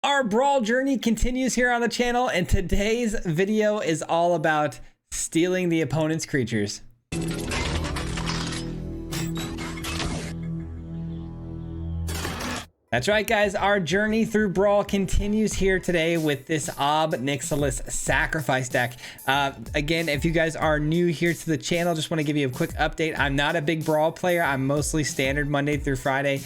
Our Brawl journey continues here on the channel, and today's video is all about stealing the opponent's creatures. That's right, guys. Our journey through Brawl continues here today with this Ob Nixilis sacrifice deck. Again, if you guys are new here to the channel, just want to give you a quick update. I'm not a big Brawl player. I'm mostly standard Monday through Friday.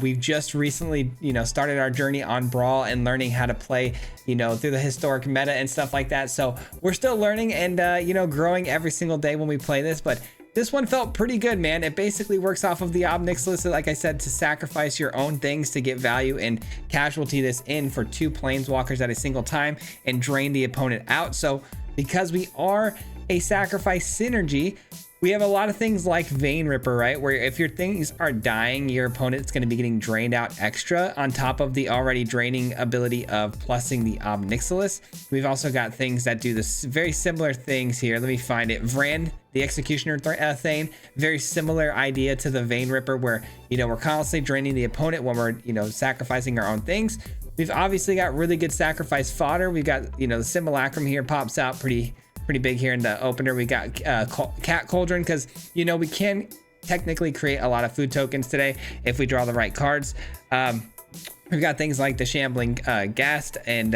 We've just recently, started our journey on Brawl and learning how to play, through the historic meta and stuff like that. So we're still learning and, growing every single day when we play this, but this one felt pretty good, man. It basically works off of the Ob Nixilis, like I said, to sacrifice your own things to get value and casualty this in for 2 planeswalkers at a single time and drain the opponent out. So because we are a sacrifice synergy, we have a lot of things like Vein Ripper, right? Where if your things are dying, your opponent's going to be getting drained out extra on top of the already draining ability of plussing the Ob Nixilis. We've also got things that do this very similar things here. Let me find it. Vran, the Executioner Thane, very similar idea to the Vein Ripper, where, we're constantly draining the opponent when we're, sacrificing our own things. We've obviously got really good sacrifice fodder. We've got, the Simulacrum here pops out pretty big here in the opener. We got Cat Cauldron because we can technically create a lot of food tokens today if we draw the right cards. We've got things like the Shambling Ghast and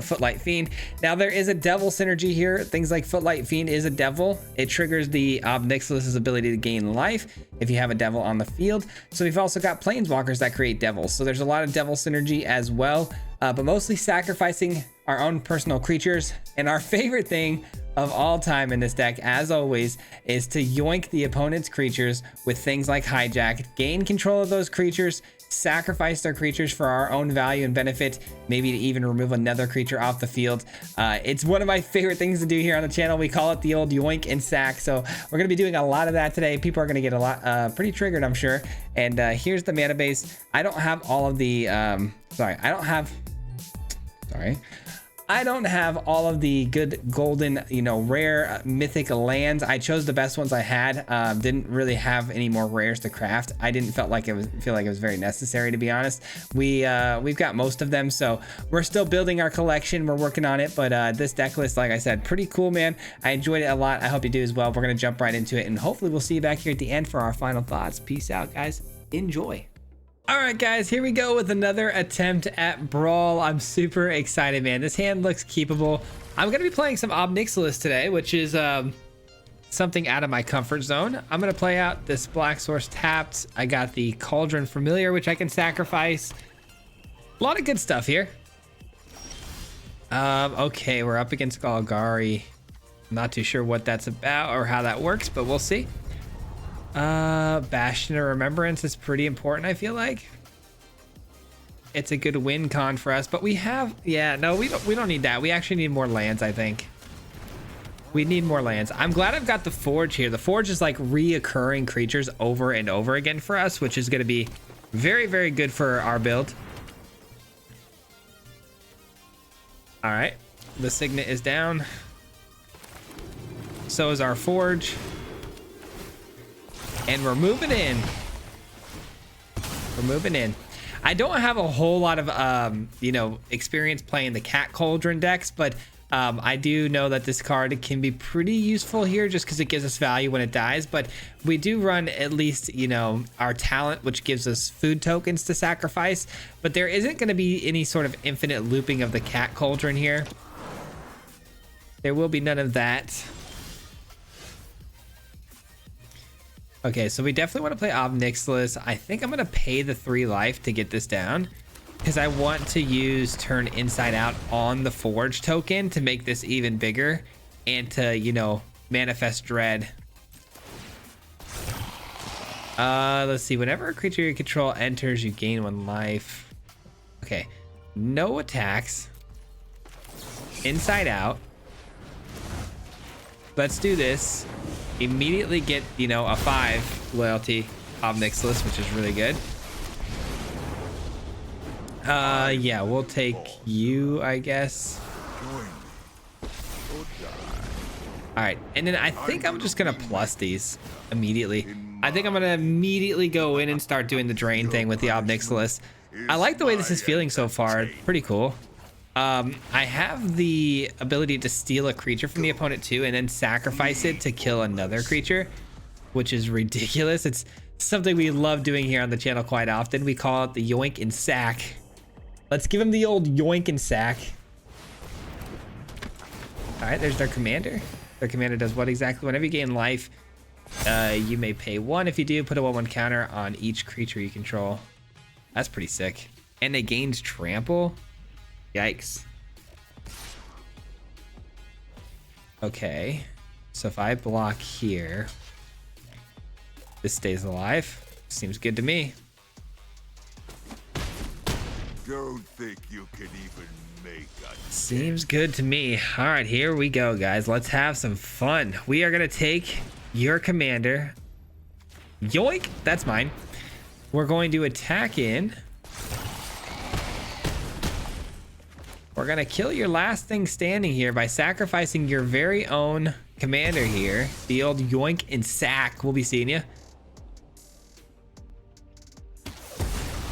Footlight Fiend. Now there is a devil synergy here. Things like Footlight Fiend is a devil. It triggers the Ob Nixilis' ability to gain life if you have a devil on the field. So we've also got planeswalkers that create devils. So there's a lot of devil synergy as well, but mostly sacrificing our own personal creatures. And our favorite thing of all time in this deck, as always, is to yoink the opponent's creatures with things like Hijack, gain control of those creatures, sacrifice their creatures for our own value and benefit, maybe to even remove another creature off the field. It's one of my favorite things to do here on the channel. We call it the old yoink and sack. So we're going to be doing a lot of that today. People are going to get a lot pretty triggered, I'm sure. And here's the mana base. I don't have all of the I don't have all of the good golden, rare mythic lands. I chose the best ones I had. Didn't really have any more rares to craft. I didn't feel like it was very necessary, to be honest. We've got most of them, so we're still building our collection. We're working on it, but this deck list, like I said, pretty cool, man. I enjoyed it a lot. I hope you do as well. We're gonna jump right into it, and hopefully we'll see you back here at the end for our final thoughts. Peace out, guys. Enjoy. All right, guys, here we go with another attempt at Brawl. I'm super excited, man. This hand looks keepable. I'm going to be playing some Ob Nixilis today, which is something out of my comfort zone. I'm going to play out this Black Source tapped. I got the Cauldron Familiar, which I can sacrifice. A lot of good stuff here. Okay, we're up against Golgari. I'm not too sure what that's about or how that works, but we'll see. Bastion of Remembrance is pretty important, I feel like. It's a good win con for us, but we have, we don't need that. We actually need more lands, I think. We need more lands. I'm glad I've got the Forge here. The Forge is like reoccurring creatures over and over again for us, which is going to be very, very good for our build. All right, the Signet is down. So is our Forge. And we're moving in. We're moving in. I don't have a whole lot of, experience playing the Cat Cauldron decks, but I do know that this card can be pretty useful here just because it gives us value when it dies. But we do run at least, our talent, which gives us food tokens to sacrifice. But there isn't going to be any sort of infinite looping of the Cat Cauldron here. There will be none of that. Okay, so we definitely want to play Ob Nixilis. I think I'm going to pay the 3 life to get this down because I want to use Turn Inside Out on the Forge token to make this even bigger and to, manifest Dread. Let's see. Whenever a creature you control enters, you gain 1 life. Okay, no attacks. Inside Out. Let's do this. Immediately get, a 5 loyalty Ob Nixilis, which is really good. Yeah, we'll take you, I guess. All right, and then I think I'm just gonna plus these immediately. I think I'm gonna immediately go in and start doing the drain thing with the Ob Nixilis. I like the way this is feeling so far. Pretty cool. I have the ability to steal a creature from the opponent too, and then sacrifice it to kill another creature, which is ridiculous. It's something we love doing here on the channel quite often. We call it the yoink and sack. Let's give him the old yoink and sack. All right, there's their commander. Their commander does what exactly? Whenever you gain life, you may pay 1. If you do, put a 1/1 counter on each creature you control. That's pretty sick. And it gains trample. Yikes. Okay, so if I block here, this stays alive. Seems good to me. Don't think you can even make us. Seems good to me. All right, here we go, guys. Let's have some fun. We are gonna take your commander. Yoink, that's mine. We're going to attack in. We're gonna kill your last thing standing here by sacrificing your very own commander here. The old yoink and sack. We'll be seeing you.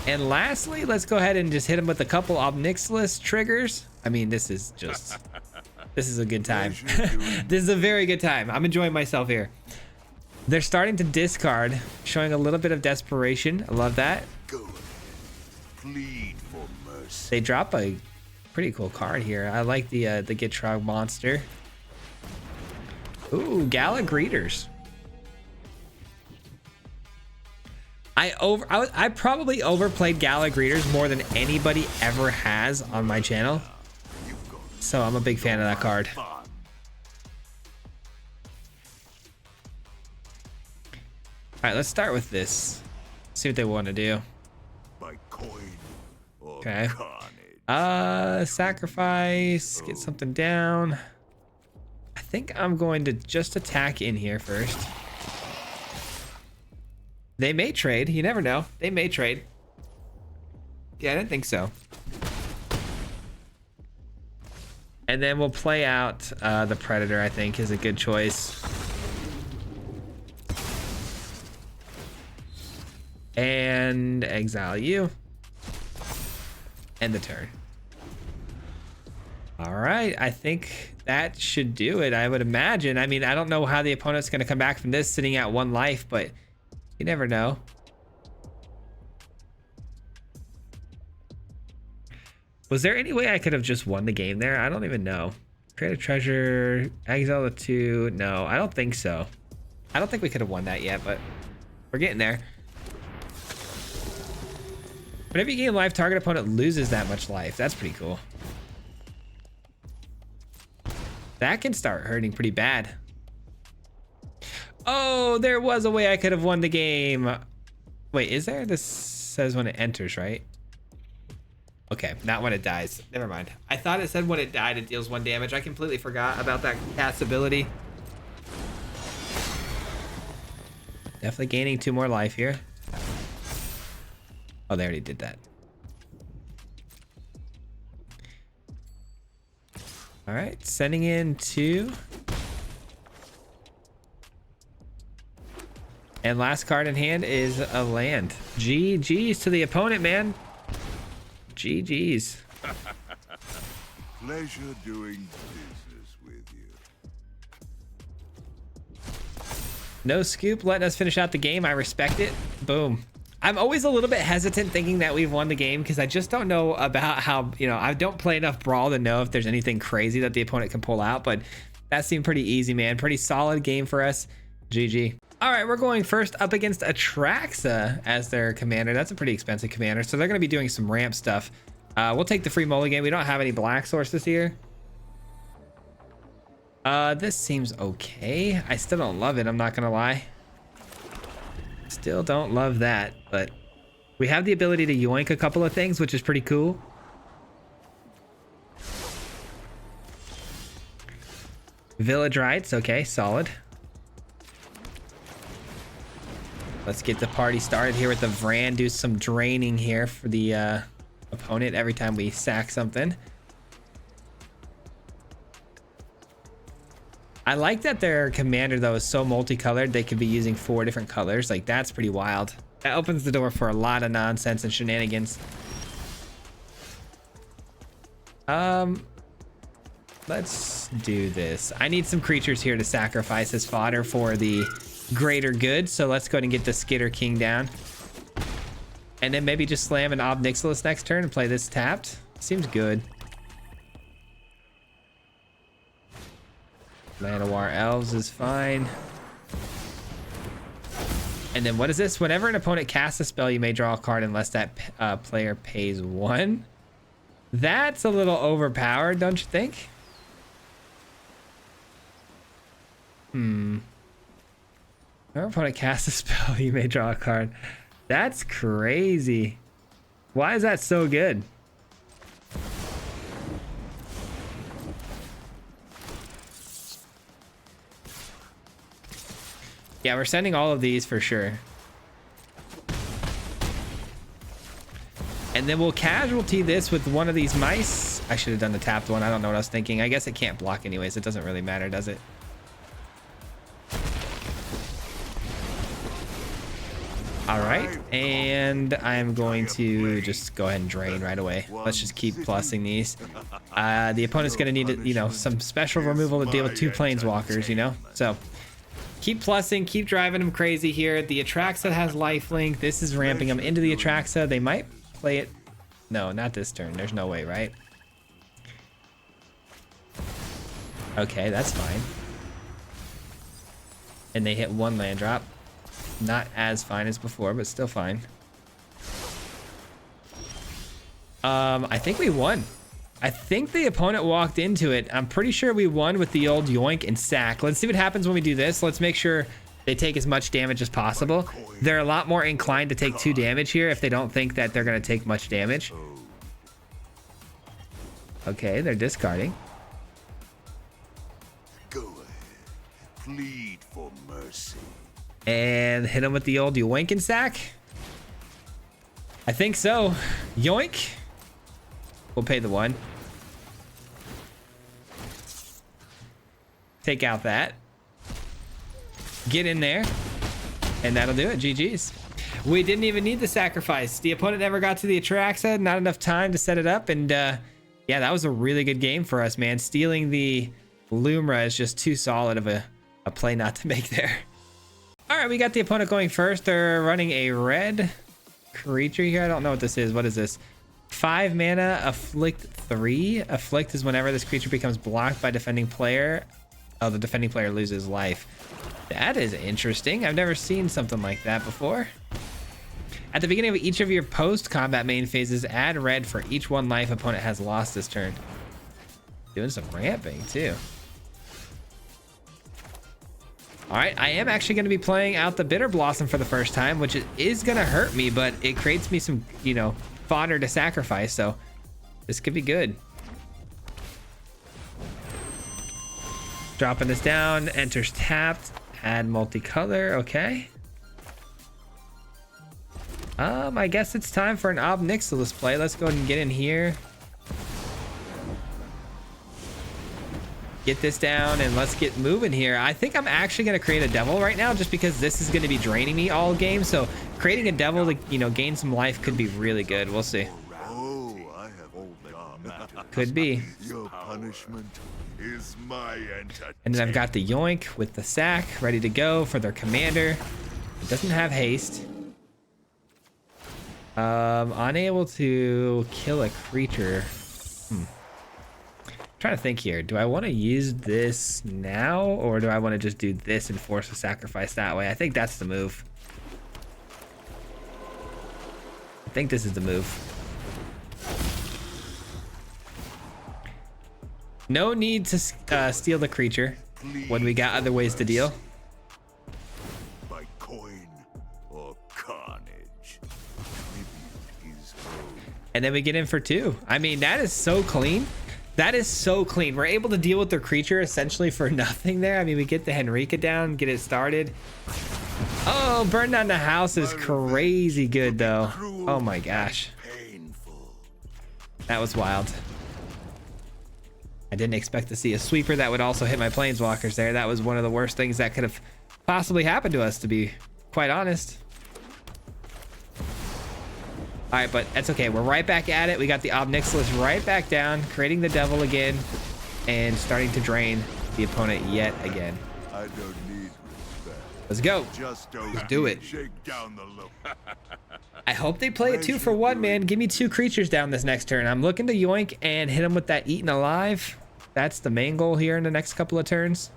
And lastly, let's go ahead and just hit him with a couple Obnixilis triggers. I mean, this is just, this is a good time. This is a very good time. I'm enjoying myself here. They're starting to discard, showing a little bit of desperation. I love that. Go ahead. Plead for mercy. They drop a pretty cool card here. I like the Gitrog monster. Ooh, Gala Greeters. I probably overplayed Gala Greeters more than anybody ever has on my channel. So I'm a big fan of that card. All right, let's start with this. See what they want to do. By coin or Okay. carnage. Sacrifice, get something down. I think I'm going to just attack in here first. They may trade. You never know. They may trade. Yeah, I didn't think so. And then we'll play out the Predator, I think, is a good choice. And exile you. End the turn. All right, I think that should do it, I would imagine. I mean, I don't know how the opponent's going to come back from this sitting at 1 life, but you never know. Was there any way I could have just won the game there? I don't even know. Create a treasure, exile the 2. No, I don't think so. I don't think we could have won that yet, but we're getting there. Whenever you gain life, target opponent loses that much life. That's pretty cool. That can start hurting pretty bad. Oh, there was a way I could have won the game. Wait, is there? This says when it enters, right? Okay, not when it dies. Never mind. I thought it said when it died, it deals 1 damage. I completely forgot about that cat's ability. Definitely gaining 2 more life here. Oh, they already did that. All right, sending in 2. And last card in hand is a land. GG's to the opponent, man. GG's. Pleasure doing business with you. No scoop, letting us finish out the game. I respect it. Boom. I'm always a little bit hesitant thinking that we've won the game because I just don't know about how, you know, I don't play enough Brawl to know if there's anything crazy that the opponent can pull out, but that seemed pretty easy, man. Pretty solid game for us. GG. All right, we're going first up against Atraxa as their commander. That's a pretty expensive commander, so they're going to be doing some ramp stuff. We'll take the free mulligan. We don't have any black sources here. This seems okay. I still don't love it, I'm not going to lie. Still don't love that, but we have the ability to yoink a couple of things, which is pretty cool. Village Rites, okay, solid. Let's get the party started here with the Vran. Do some draining here for the opponent every time we sack something. I like that their commander, though, is so multicolored. They could be using 4 different colors. Like, that's pretty wild. That opens the door for a lot of nonsense and shenanigans. Let's do this. I need some creatures here to sacrifice as fodder for the greater good. So let's go ahead and get the Skitter King down. And then maybe just slam an Ob Nixilis next turn and play this tapped. Seems good. Llanowar Elves is fine. And then what is this? Whenever an opponent casts a spell, you may draw a card unless that player pays 1. That's a little overpowered, don't you think? Whenever an opponent casts a spell, you may draw a card. That's crazy. Why is that so good? Yeah, we're sending all of these for sure. And then we'll casualty this with one of these mice. I should have done the tapped one. I don't know what I was thinking. I guess it can't block anyways. It doesn't really matter, does it? All right, and I'm going to just go ahead and drain right away. Let's just keep plussing these. The opponent's going to need, you know, some special removal to deal with 2 planeswalkers, you know? So keep plussing, keep driving them crazy here. The Atraxa has lifelink. This is ramping them into the Atraxa. They might play it. No, not this turn. There's no way, right? Okay, that's fine. And they hit 1 land drop. Not as fine as before, but still fine. I think we won. I think the opponent walked into it. I'm pretty sure we won with the old yoink and sack. Let's see what happens when we do this. Let's make sure they take as much damage as possible. They're a lot more inclined to take 2 damage here if they don't think that they're going to take much damage. Okay, they're discarding. Go ahead. Plead for mercy. And hit him with the old yoink and sack. I think so. Yoink. We'll pay the 1. Take out that. Get in there. And that'll do it. GG's. We didn't even need the sacrifice. The opponent never got to the Atraxa. Not enough time to set it up. And yeah, that was a really good game for us, man. Stealing the Lumra is just too solid of a play not to make there. All right, we got the opponent going first. They're running a red creature here. I don't know what this is. What is this? 5 mana, afflict 3. Afflict is whenever this creature becomes blocked by defending player. Oh, the defending player loses life. That is interesting. I've never seen something like that before. At the beginning of each of your post-combat main phases, add red for each 1 life opponent has lost this turn. Doing some ramping too. All right, I am actually going to be playing out the Bitter Blossom for the first time, which is going to hurt me, but it creates me some, you know, fodder to sacrifice, so this could be good. Dropping this down, enters tapped, add multicolor, okay. I guess it's time for an Ob Nixilis play. Let's go ahead and get in here. Get this down and let's get moving here. I think I'm actually going to create a devil right now just because this is going to be draining me all game. So creating a devil to, you know, gain some life could be really good. We'll see. Oh, I have all that matters. Could be. Your punishment is my entertainment. And then I've got the yoink with the sack ready to go for their commander. It doesn't have haste. Unable to kill a creature. Trying to think here. Do I want to use this now or do I want to just do this and force a sacrifice that way? I think that's the move. I think this is the move. No need to steal the creature when we got other ways to deal. By coin or carnage. Tribute is owed. And then we get in for 2. I mean, that is so clean. That is so clean. We're able to deal with their creature essentially for nothing there. I mean, we get the Henrika down, get it started. Oh, burn down the house is crazy good though. Oh my gosh. That was wild. I didn't expect to see a sweeper that would also hit my planeswalkers there. That was one of the worst things that could have possibly happened to us, to be quite honest. All right, but that's okay. We're right back at it. We got the Obnixilis right back down, creating the devil again, and starting to drain the opponent yet again. I don't need respect. Let's go. Just Let's do it. shake down the low. I hope they play it 2 for 1, man. Give me 2 creatures down this next turn. I'm looking to yoink and hit him with that Eaten Alive. That's the main goal here in the next couple of turns.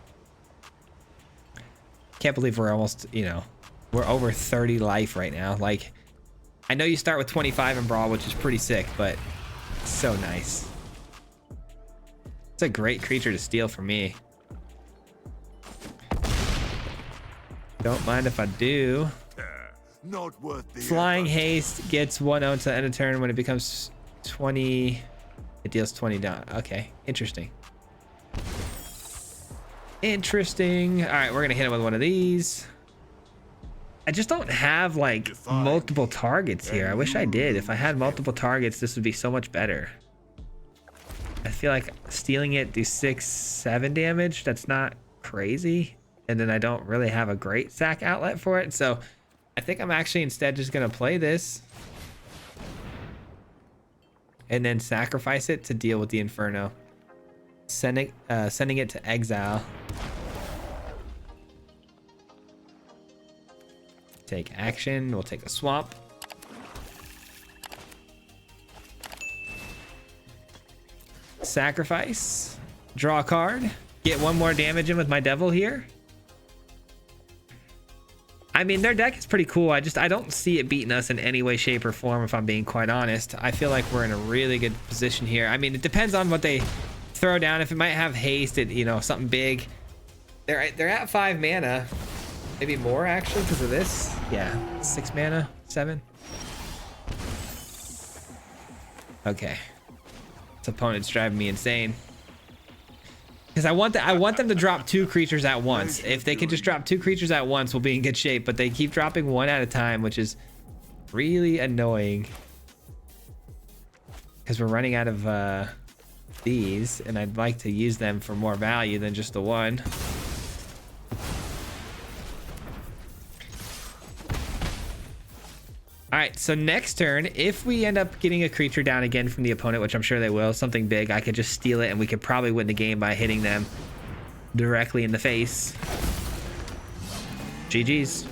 Can't believe we're almost, you know, we're over 30 life right now. Like, I know you start with 25 in Brawl, which is pretty sick, but it's so nice. It's a great creature to steal for me. Don't mind if I do. Not worth the Flying effort. Haste gets 1-0 to the end of turn. When it becomes 20, it deals 20 down. Okay, interesting. Interesting. All right, we're gonna hit him with one of these. I just don't have like multiple targets here. I wish I did. If I had multiple targets, this would be so much better. I feel like stealing it do 6-7 damage. That's not crazy. And then I don't really have a great sack outlet for it. So I think I'm actually instead just gonna play this and then sacrifice it to deal with the Inferno. Sending it to exile. Take action. We'll take a swamp. Sacrifice. Draw a card. Get 1 more damage in with my devil here. I mean, their deck is pretty cool. I don't see it beating us in any way, shape, or form, if I'm being quite honest. I feel like we're in a really good position here. I mean, it depends on what they throw down. If it might have haste, you know, something big. They're at 5 mana. Maybe more, actually, because of this. Yeah, 6 mana, 7. Okay. This opponent's driving me insane. Because I want them to drop 2 creatures at once. If they could just drop 2 creatures at once, we'll be in good shape. But they keep dropping 1 at a time, which is really annoying. Because we're running out of these, and I'd like to use them for more value than just the 1. All right, so next turn, if we end up getting a creature down again from the opponent, which I'm sure they will, something big, I could just steal it and we could probably win the game by hitting them directly in the face. GG's.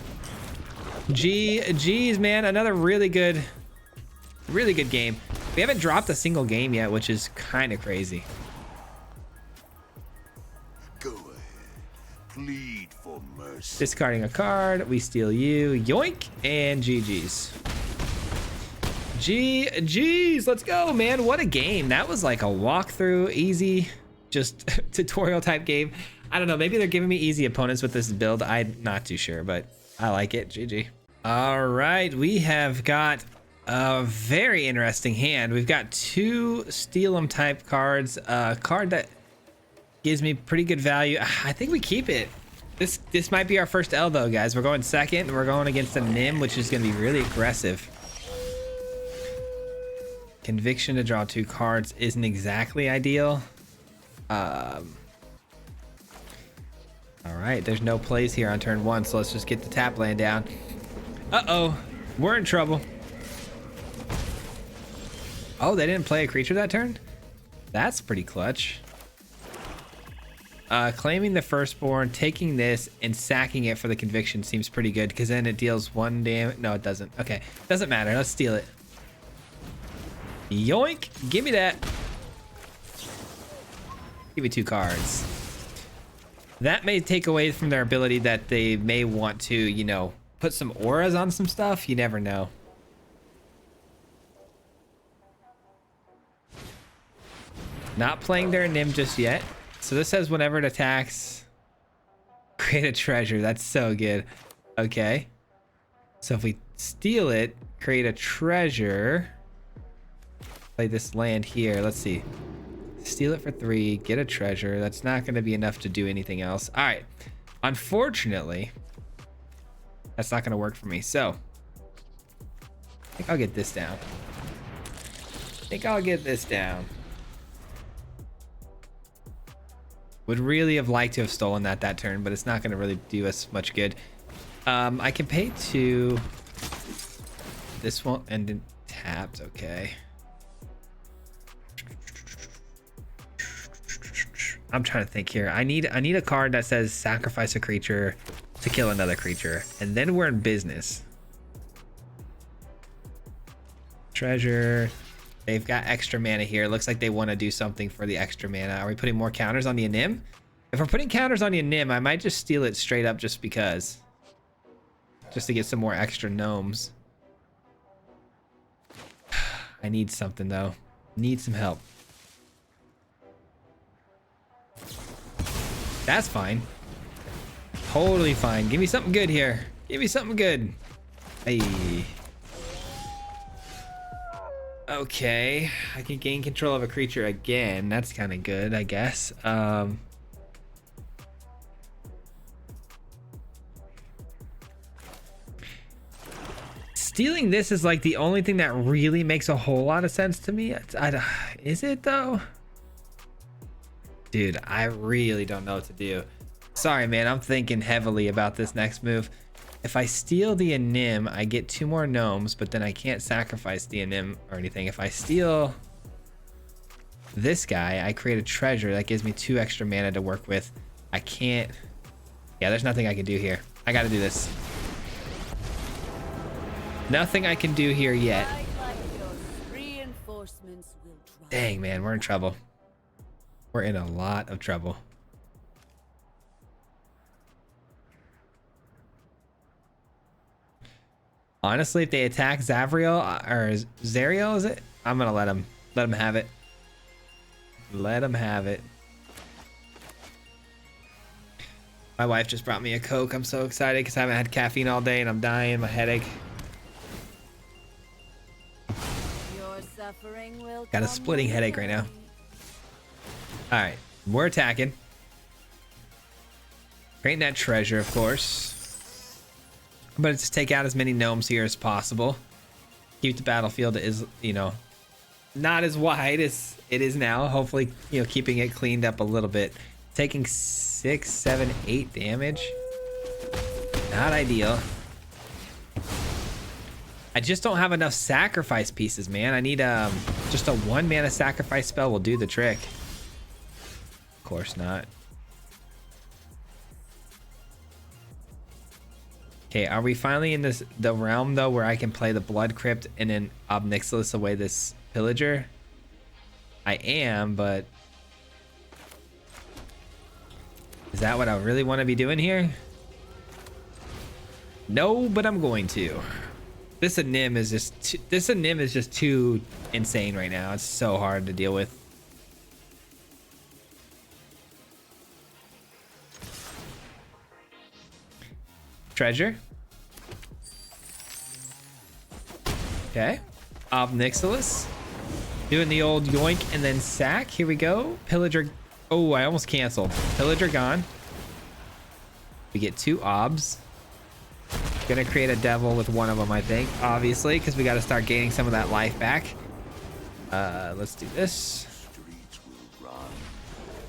GG's, man. Another really good game. We haven't dropped a single game yet, which is kind of crazy. Go ahead. Plead for mercy. Discarding a card, we steal you. Yoink, and GG's. GG's, let's go, man. What a game. That was like a walkthrough, easy, just tutorial type game. I don't know, maybe they're giving me easy opponents with this build. I'm not too sure, but I like it. GG. All right, we have got a very interesting hand. We've got 2 Steal 'em type cards. A card that gives me pretty good value. I think we keep it. This might be our first L though, guys. We're going second. We're going against a Nim, which is going to be really aggressive. Conviction to draw 2 cards isn't exactly ideal. All right, there's no plays here on turn 1, so let's just get the tap land down. Uh-oh, we're in trouble. Oh, they didn't play a creature that turn? That's pretty clutch. Claiming the firstborn, taking this, and sacking it for the conviction seems pretty good, because then it deals 1 damage. No, it doesn't. Okay, doesn't matter. Let's steal it. Yoink! Give me that. Give me 2 cards. That may take away from their ability that they may want to, you know, put some auras on some stuff. You never know. Not playing their Nim just yet. So this says whenever it attacks, create a treasure. That's so good. Okay. So if we steal it, create a treasure. Play this land here. Let's see. Steal it for 3, get a treasure. That's not going to be enough to do anything else. All right. Unfortunately, that's not going to work for me. So I think I'll get this down. Would really have liked to have stolen that turn, but it's not going to really do us much good. I can pay 2. This one and then tapped. Okay. I'm trying to think here. I need a card that says sacrifice a creature to kill another creature, and then we're in business. Treasure. They've got extra mana here. Looks like they want to do something for the extra mana. Are we putting more counters on the Anim? If we're putting counters on the Anim, I might just steal it straight up just because. Just to get some more extra gnomes. I need something though. Need some help. That's fine. Totally fine. Give me something good here. Give me something good. Hey. Okay. I can gain control of a creature again. That's kind of good, I guess. Stealing this is like the only thing that really makes a whole lot of sense to me. Is it though? Dude, I really don't know what to do. Sorry, man. I'm thinking heavily about this next move. If I steal the Anim, I get 2 more gnomes, but then I can't sacrifice the Anim or anything. If I steal this guy, I create a treasure that gives me 2 extra mana to work with. I can't. Yeah, there's nothing I can do here. I got to do this. Nothing I can do here yet. Dang, man. We're in trouble. We're in a lot of trouble. Honestly, if they attack Zavriel or Zariel, is it? I'm gonna let him have it. Let him have it. My wife just brought me a Coke. I'm so excited because I haven't had caffeine all day and I'm dying. My headache. Got a splitting headache right now. All right, we're attacking. Creating that treasure, of course. But just take out as many gnomes here as possible. Keep the battlefield is, you know, not as wide as it is now. Hopefully, you know, keeping it cleaned up a little bit. Taking 6, 7, 8 damage. Not ideal. I just don't have enough sacrifice pieces, man. I need just a 1 mana sacrifice spell will do the trick. Of course not. Okay, are we finally in the realm though where I can play the Blood Crypt and then Obnixilis away this pillager? I am, but is that what I really want to be doing here? No, but I'm going to. This Anim is just too insane right now. It's so hard to deal with. Treasure. Okay. Obnixilis. Doing the old yoink and then sack. Here we go. Pillager. Oh, I almost canceled. Pillager gone. We get 2 obs. Gonna create a devil with 1 of them, I think. Obviously, because we got to start gaining some of that life back. Let's do this.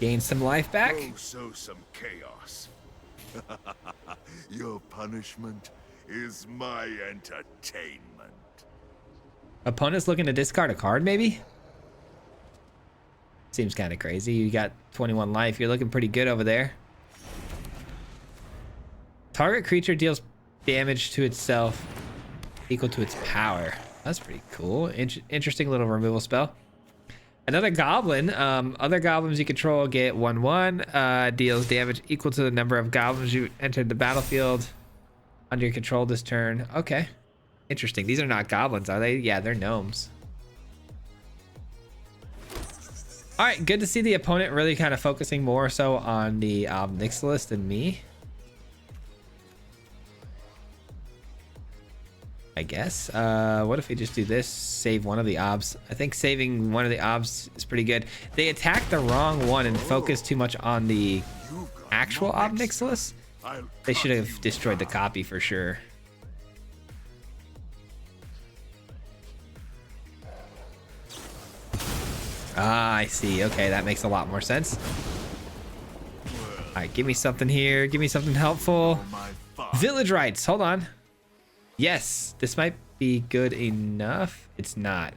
Gain some life back. Oh, so some chaos. Your punishment is my entertainment. Opponent's looking to discard a card, maybe? Seems kind of crazy. You got 21 life. You're looking pretty good over there. Target creature deals damage to itself equal to its power. That's pretty cool. Interesting little removal spell. Another goblin. Other goblins you control get 1/1. Deals damage equal to the number of goblins you entered the battlefield under your control this turn. Okay. Interesting. These are not goblins, are they? Yeah, they're gnomes. All right, good to see the opponent really kind of focusing more so on the Obnixilis than me. I guess. What if we just do this? Save one of the obs. I think saving one of the obs is pretty good. They attacked the wrong one and focused too much on the actual Obnixilis. They should have destroyed the copy for sure. Ah, I see. Okay, that makes a lot more sense. All right, give me something here. Give me something helpful. Village rights. Hold on. Yes, this might be good enough. It's not.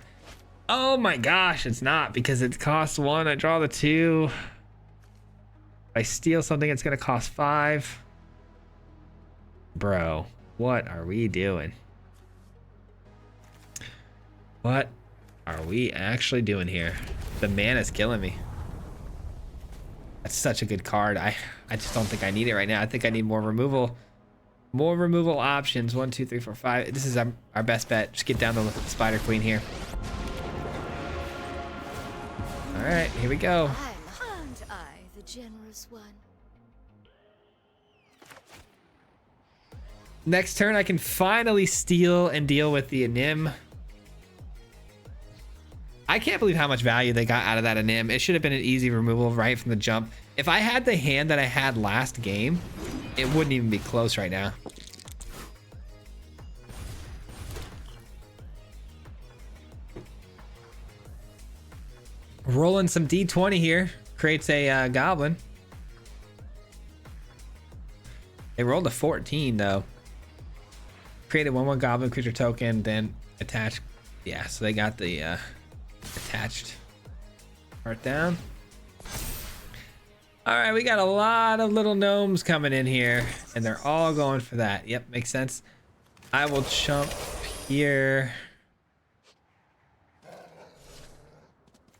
Oh my gosh, it's not, because it costs 1. I draw the 2. If I steal something, it's gonna cost 5. Bro, what are we doing? What are we actually doing here? The mana's killing me. That's such a good card. I just don't think I need it right now. I think I need more removal. More removal options. 1, 2, 3, 4, 5. This is our best bet. Just get down to look at the Spider Queen here. All right, here we go. Aren't I the generous one? Next turn, I can finally steal and deal with the Anim. I can't believe how much value they got out of that Anim. It should have been an easy removal right from the jump. If I had the hand that I had last game, it wouldn't even be close right now. Rolling some D20 here. Creates a goblin. They rolled a 14 though. Created 1/1 goblin creature token, then attached. Yeah, so they got the attached part down. All right, we got a lot of little gnomes coming in here, and they're all going for that. Yep, makes sense. I will jump here.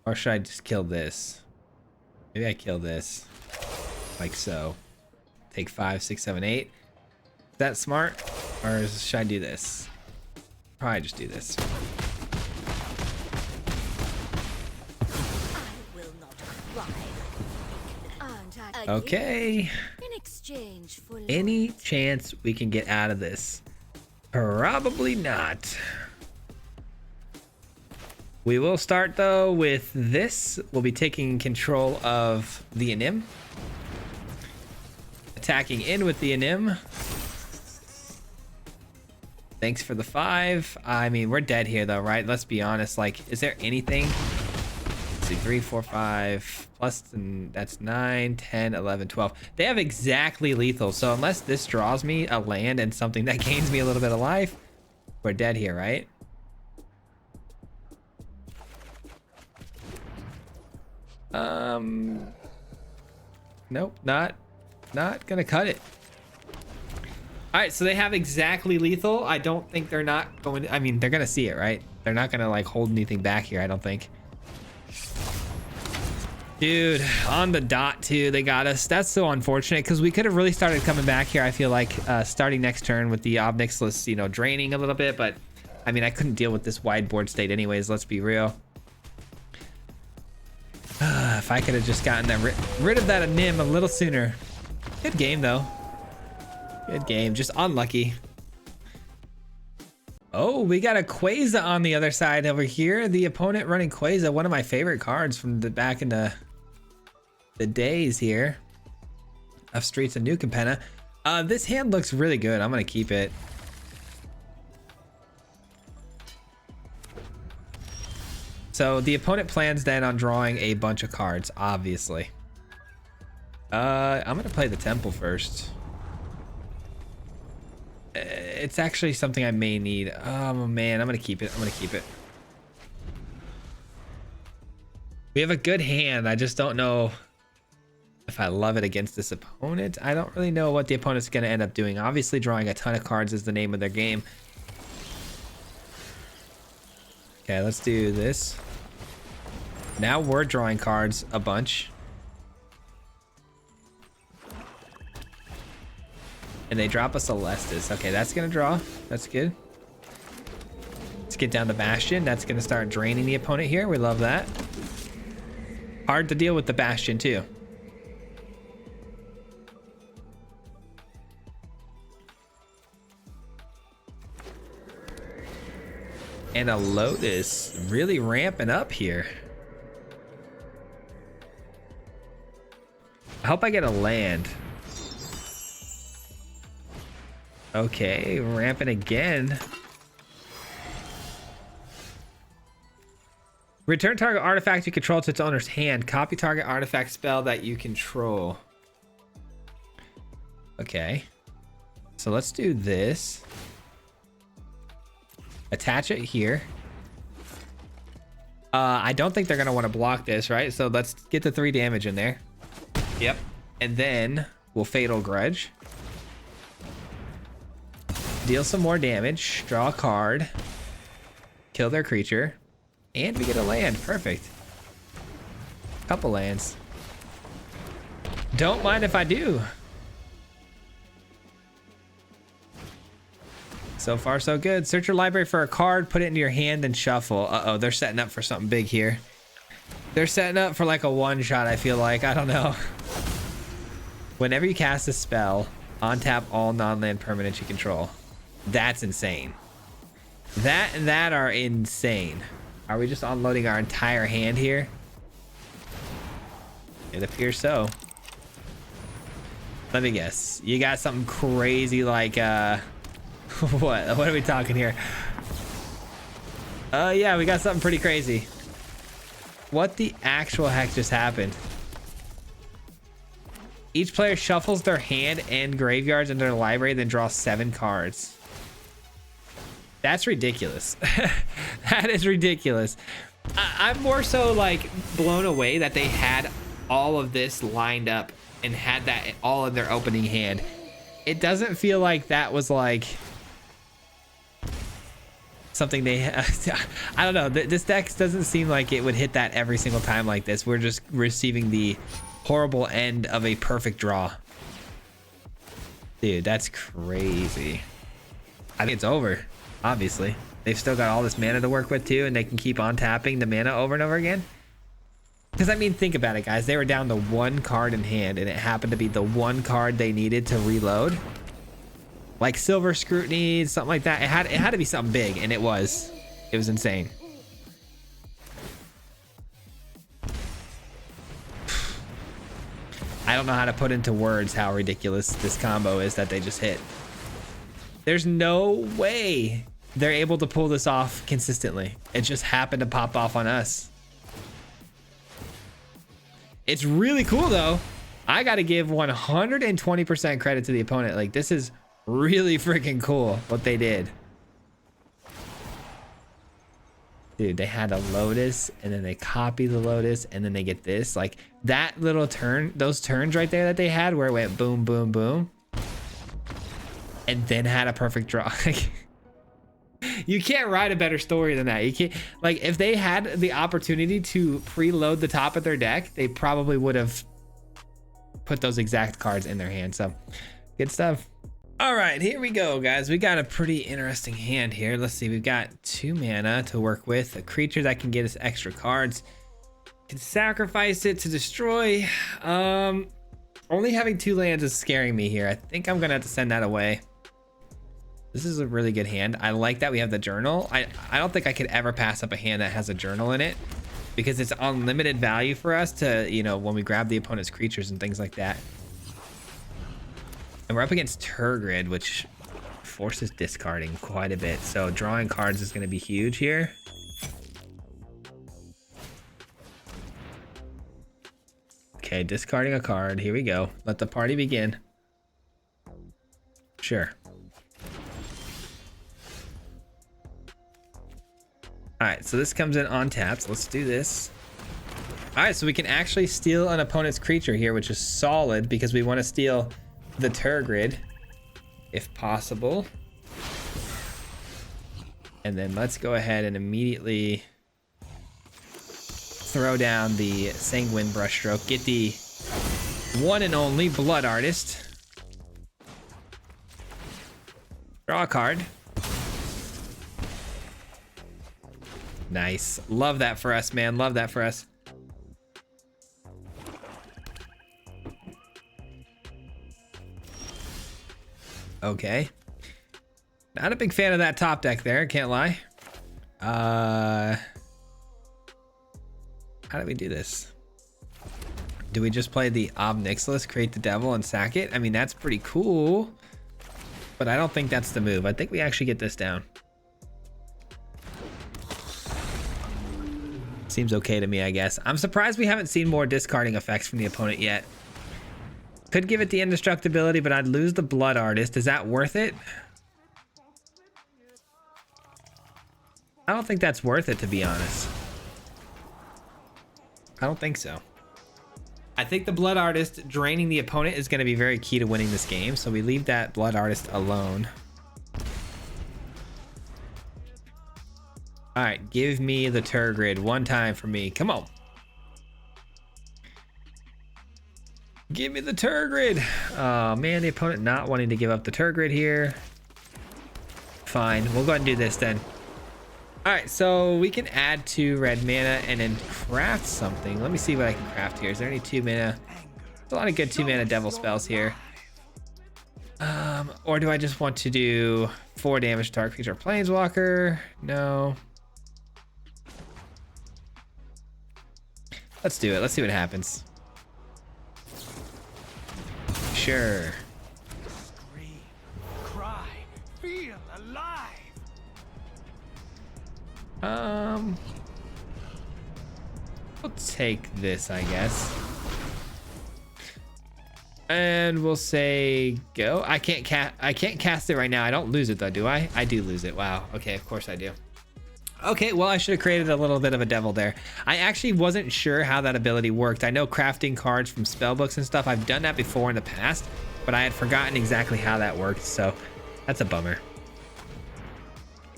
Or should I just kill this? Maybe I kill this. Like so. Take 5, 6, 7, 8. Is that smart? Or should I do this? Probably just do this. I will not cry. Aren't I? Okay. In exchange for Any chance we can get out of this? Probably not. We will start though with this. We'll be taking control of the Anim. Attacking in with the Anim. Thanks for the 5. I mean, we're dead here though, right? Let's be honest. Like, is there anything? Let's see, 3, 4, 5 plus, and that's 9, 10, 11, 12. They have exactly lethal. So unless this draws me a land and something that gains me a little bit of life, we're dead here, right? Nope, not gonna cut it. All right, so they have exactly lethal. I don't think they're not going to, I mean, they're gonna see it, right? They're not gonna like hold anything back here, I don't think. Dude, on the dot too, they got us. That's so unfortunate because we could have really started coming back here. I feel like starting next turn with the Ob Nixilis, you know, draining a little bit, but I mean, I couldn't deal with this wide board state anyways, let's be real. If I could have just gotten that rid of that Anim a little sooner. Good game though. Good game, just unlucky. Oh, we got a Quasar on the other side over here. The opponent running Quasar, one of my favorite cards from the back in the days here of Streets of New Capenna. This hand looks really good. I'm gonna keep it. So the opponent plans then on drawing a bunch of cards, obviously. I'm gonna play the Temple first. It's actually something I may need. Oh man, I'm gonna keep it. I'm gonna keep it. We have a good hand. I just don't know if I love it against this opponent. I don't really know what the opponent's gonna end up doing. Obviously, drawing a ton of cards is the name of their game. Okay, let's do this. Now we're drawing cards a bunch. And they drop us a Celestis. Okay, that's gonna draw. That's good. Let's get down to Bastion. That's gonna start draining the opponent here. We love that. Hard to deal with the Bastion too. And a Lotus really ramping up here. I hope I get a land. Okay, ramping again. Return target artifact you control to its owner's hand. Copy target artifact spell that you control. Okay. So let's do this. Attach it here. I don't think they're gonna want to block this, right? So let's get the 3 damage in there. Yep. And then we'll Fatal Grudge. Deal some more damage. Draw a card. Kill their creature. And we get a land. Perfect. Couple lands. Don't mind if I do. So far, so good. Search your library for a card, put it into your hand, and shuffle. Uh-oh, they're setting up for something big here. They're setting up for like a one-shot, I feel like. I don't know. Whenever you cast a spell, untap all non-land permanents you control. That's insane. That and that are insane. Are we just unloading our entire hand here? It appears so. Let me guess. You got something crazy like, what are we talking here? Yeah, we got something pretty crazy. What the actual heck just happened? Each player shuffles their hand and graveyards into their library, then draws 7 cards. That's ridiculous. That is ridiculous. I'm more so like blown away that they had all of this lined up and had that all in their opening hand. It doesn't feel like that was like something they I don't know. This deck doesn't seem like it would hit that every single time like this. We're just receiving the horrible end of a perfect draw. Dude, that's crazy. I think it's over, obviously. They've still got all this mana to work with too, and they can keep on tapping the mana over and over again. Because I mean, think about it, guys. They were down to 1 card in hand, and it happened to be the 1 card they needed to reload. Like Silver Scrutiny, something like that. It had to be something big, and it was. It was insane. I don't know how to put into words how ridiculous this combo is that they just hit. There's no way they're able to pull this off consistently. It just happened to pop off on us. It's really cool though. I got to give 120% credit to the opponent. Like, this is really freaking cool what they did. Dude, they had a Lotus, and then they copy the Lotus, and then they get this. Like, that little turn, those turns right there that they had where it went boom, boom, boom, and then had a perfect draw. You can't write a better story than that. You can't, like, if they had the opportunity to preload the top of their deck, they probably would have put those exact cards in their hand. So, good stuff. All right, here we go, guys. We got a pretty interesting hand here. Let's see. We've got 2 mana to work with. A creature that can get us extra cards. Can sacrifice it to destroy. Only having 2 lands is scaring me here. I think I'm gonna have to send that away. This is a really good hand. I like that we have the journal. I don't think I could ever pass up a hand that has a journal in it, because it's unlimited value for us to, you know, when we grab the opponent's creatures and things like that. And we're up against Turgid, which forces discarding quite a bit. So drawing cards is going to be huge here. Okay, discarding a card. Here we go. Let the party begin. Sure. All right, so this comes in on taps. Let's do this. All right, so we can actually steal an opponent's creature here, which is solid because we want to steal the Turgid if possible. And then let's go ahead and immediately throw down the Sanguine Brushstroke. Get the one and only Blood Artist. Draw a card. Nice. Love that for us, man. Love that for us. Okay. Not a big fan of that top deck there, can't lie. How do we do this? Do we just play the Ob Nixilis, create the devil, and sack it? I mean, that's pretty cool, but I don't think that's the move. I think we actually get this down. Seems okay to me, I guess. I'm surprised we haven't seen more discarding effects from the opponent yet. Could give it the indestructibility, but I'd lose the Blood Artist. Is that worth it? I don't think that's worth it, to be honest. I don't think so. I think the Blood Artist draining the opponent is going to be very key to winning this game, so we leave that Blood Artist alone. All right, give me the Turgrid one time for me. Come on. Give me the Turgrid. Oh man, the opponent not wanting to give up the Turgrid here. Fine, we'll go ahead and do this then. All right, so we can add 2 red mana and then craft something. Let me see what I can craft here. Is there any 2 mana? There's a lot of good 2 mana devil spells here. Or do I just want to do 4 damage to target creature or planeswalker? No. Let's do it. Let's see what happens. Sure. Scream, cry, feel alive. We'll take this, I guess. And we'll say go. I can't cast it right now. I don't lose it though, do I? I do lose it. Wow. Okay, of course I do. Okay, well, I should have created a little bit of a devil there. I actually wasn't sure how that ability worked. I know crafting cards from spell books and stuff, I've done that before in the past, but I had forgotten exactly how that worked, so that's a bummer.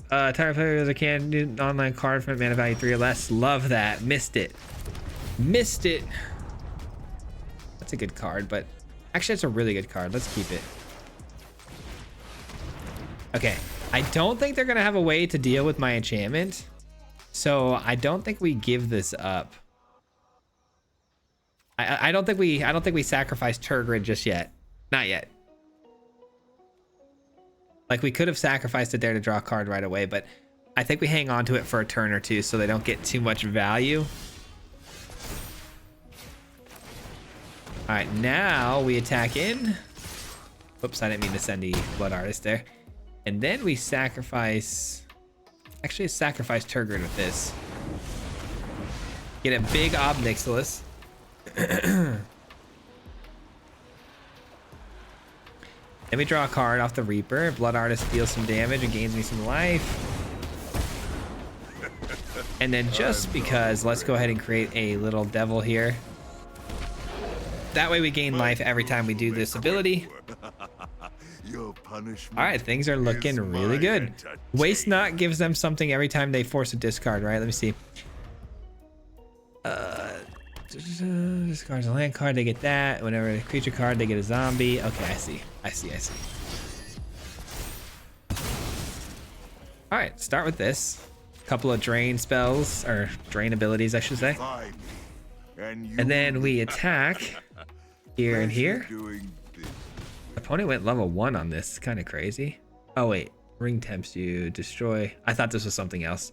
Entire players can do an online card for mana value 3 or less. Love that. Missed it. Missed it. That's a good card, but actually it's a really good card. Let's keep it. Okay. I don't think they're gonna have a way to deal with my enchantment, so I don't think we give this up. I don't think we sacrifice Turgrid just yet. Not yet. Like, we could have sacrificed it there to draw a card right away, but I think we hang on to it for a turn or two so they don't get too much value. All right, now we attack in. Whoops, I didn't mean to send the Blood Artist there. And then we sacrifice, actually sacrifice Turgrid with this. Get a big Ob Nixilis. Then we draw a card off the Reaper. Blood Artist deals some damage and gains me some life. And then just because, let's go ahead and create a little devil here. That way we gain life every time we do this ability. All right, things are looking really good. Waste Not gives them something every time they force a discard, right? Let me see. Discards a land card, they get that. Whenever a creature card, they get a zombie. Okay, I see. All right, start with this. Couple of drain spells, or drain abilities, I should say. And then we attack here and here. Opponent went level 1 on this. Kind of crazy. Oh wait, ring tempts you. Destroy. I thought this was something else.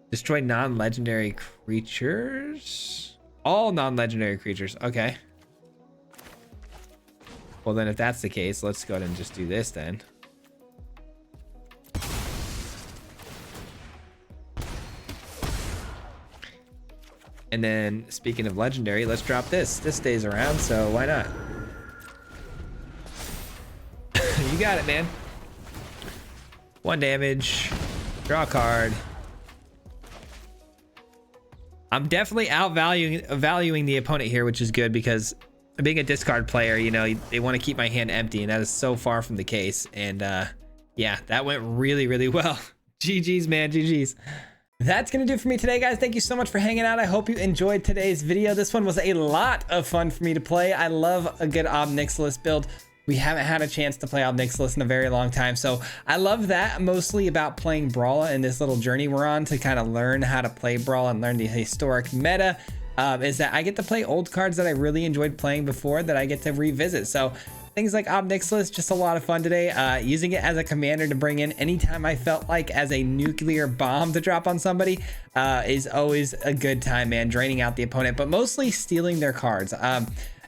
Destroy non-legendary creatures. All non-legendary creatures. Okay. Well then, if that's the case, let's go ahead and just do this then. And then, speaking of legendary, let's drop this. This stays around, so why not? You got it, man. 1 damage. Draw a card. I'm definitely valuing the opponent here, which is good because being a discard player, you know, they want to keep my hand empty, and that is so far from the case. And yeah, that went really, really well. GG's, man. GG's. That's gonna do it for me today, guys. Thank you so much for hanging out. I hope you enjoyed today's video. This one was a lot of fun for me to play. I love a good Ob Nixilis build. We haven't had a chance to play Ob Nixilis in a very long time, so I love that mostly about playing Brawl and this little journey we're on to kind of learn how to play Brawl and learn the historic meta. Is that I get to play old cards that I really enjoyed playing before that I get to revisit. So things like Ob Nixilis, just a lot of fun today. Using it as a commander to bring in anytime I felt like as a nuclear bomb to drop on somebody is always a good time, man. Draining out the opponent, but mostly stealing their cards.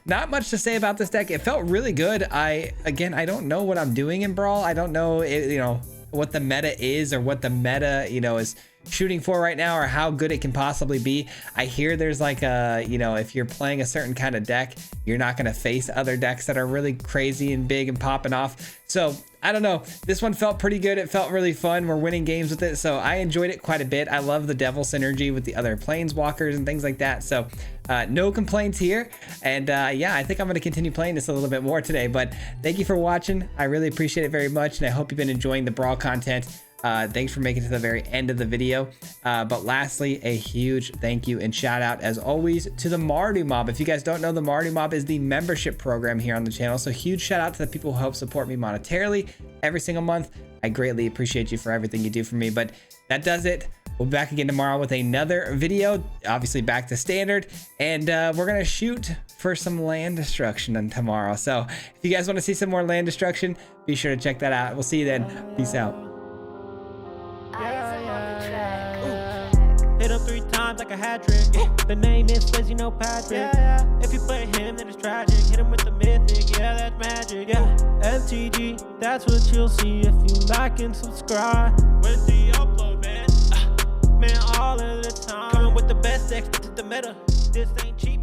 Not much to say about this deck. It felt really good. Again, I don't know what I'm doing in Brawl. I don't know, you know, what the meta is or what the meta, you know, is shooting for right now, or how good it can possibly be. I hear there's like a, you know, if you're playing a certain kind of deck, you're not going to face other decks that are really crazy and big and popping off. So I don't know, this one felt pretty good. It felt really fun. We're winning games with it, so I enjoyed it quite a bit. I love the devil synergy with the other planeswalkers and things like that. So no complaints here. And yeah, I think I'm going to continue playing this a little bit more today. But thank you for watching. I really appreciate it very much, and I hope you've been enjoying the Brawl content. Thanks for making it to the very end of the video. But lastly, a huge thank you and shout out as always to the Mardu Mob. If you guys don't know, the Mardu Mob is the membership program here on the channel. So huge shout out to the people who help support me monetarily every single month. I greatly appreciate you for everything you do for me. But that does it. We'll be back again tomorrow with another video, obviously back to standard, and we're gonna shoot for some land destruction tomorrow. So if you guys want to see some more land destruction, be sure to check that out. We'll see you then. Peace out. Hit him 3 times like a hat trick. The name is Liz, you know Patrick. If you play him, then it's tragic. Hit him with the mythic, yeah, that's magic. Yeah, MTG, that's what you'll see if you like and subscribe. With the upload, man, man, all of the time. Coming with the best decks, this is the meta. This ain't cheap.